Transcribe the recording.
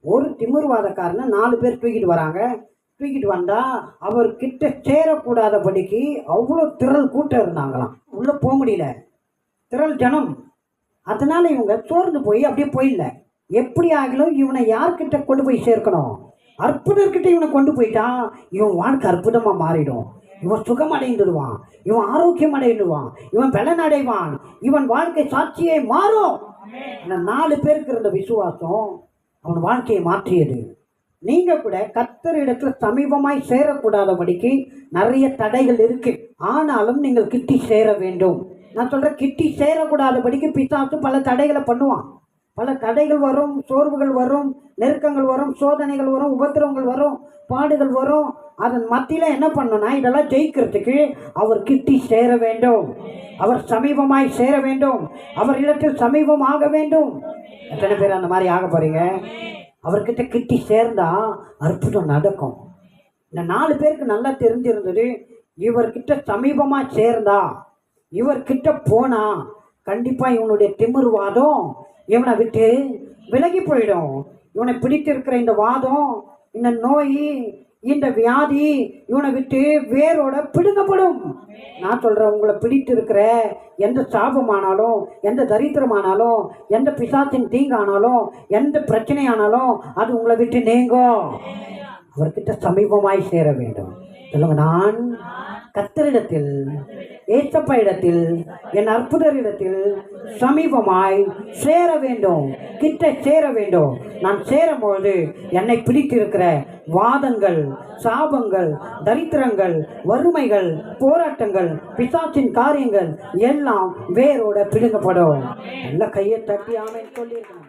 ஒரு திமிர்வாதக்காரனை 4 பேர் தூக்கிட்டு வராங்க. தூக்கிட்டு வந்தால் அவர்கிட்ட சேரக்கூடாதபடிக்கு அவ்வளோ திரள் கூட்டம் இருந்தாங்களாம். உள்ளே போக முடியல, திரள் ஜனம். அதனால இவங்க சோர்ந்து போய் அப்படியே போயிடல. எப்படி ஆகிலும் இவனை யார்கிட்ட கொண்டு போய் சேர்க்கணும்? அற்புதர்கிட்ட இவனை கொண்டு போயிட்டா இவன் வாழ்க்கை அற்புதமாக மாறிடும். இவன் சுகம் அடைந்துடுவான், இவன் ஆரோக்கியம் அடைந்துடுவான், இவன் பலன் அடைவான், இவன் வாழ்க்கை சாட்சியை மாறும். அந்த 4 பேருக்கு இருந்த விசுவாசம் அவன் வாழ்க்கையை மாற்றியது. நீங்கள் கூட கர்த்தரிடத்தில் சமீபமாய் சேரக்கூடாதபடிக்கு நிறைய தடைகள் இருக்கு. ஆனாலும் நீங்கள் கிட்டி சேர வேண்டும். நான் சொல்கிறேன், கிட்டி சேரக்கூடாதபடிக்கு பிசாசு பல தடைகளை பண்ணுவான். பல தடைகள் வரும், சோர்வுகள் வரும், நெருக்கங்கள் வரும், சோதனைகள் வரும், உபத்திரவங்கள் வரும், பாடுகள் வரும். அதன் மத்தியில் என்ன பண்ணணும்னா, இதெல்லாம் ஜெயிக்கிறதுக்கு அவர் கிட்டி சேர வேண்டும், அவர் சமீபமாய் சேர வேண்டும், அவர் இடத்தில் சமீபமாக வேண்டும். எத்தனை பேர் அந்த மாதிரி ஆக போறீங்க? அவர்கிட்ட கிட்டி சேர்ந்தா அற்புதம் நடக்கும். இந்த 4 பேருக்கு நல்லா தெரிஞ்சிருந்தது, இவர்கிட்ட சமீபமாக சேர்ந்தா, இவர்கிட்ட போனா கண்டிப்பாக இவனுடைய திமிர்வாதம் இவனை விட்டு விலகி போயிடும். இவனை பிடித்திருக்கிற இந்த வாதம், இந்த நோய், இந்த வியாதி இவனை விட்டு வேரோட பிடுங்கப்படும். நான் சொல்கிறேன், உங்களை பிடித்திருக்கிற எந்த சாபமானாலும், எந்த தரித்திரமானாலும், எந்த பிசாசின் தீங்கானாலும், எந்த பிரச்சனையானாலும் அது உங்களை விட்டு நீங்கும். அவர்கிட்ட சமீபமாய் சேர வேண்டும். சொல்லுங்க, நான் கர்த்தரிடத்தில், ஏசப்பா இடத்தில், என் அற்புதரிடத்தில் சமீபமாய் சேர வேண்டும், கிட்ட சேர வேண்டும். நான் சேரும்போது என்னை பிடித்திருக்கிற வாதங்கள், சாபங்கள், தரித்திரங்கள், வறுமைகள், போராட்டங்கள், பிசாசின் காரியங்கள் எல்லாம் வேரோட பிடுங்கப்படும். நல்ல கையை தட்டி ஆமென் சொல்லியிருக்கேன்.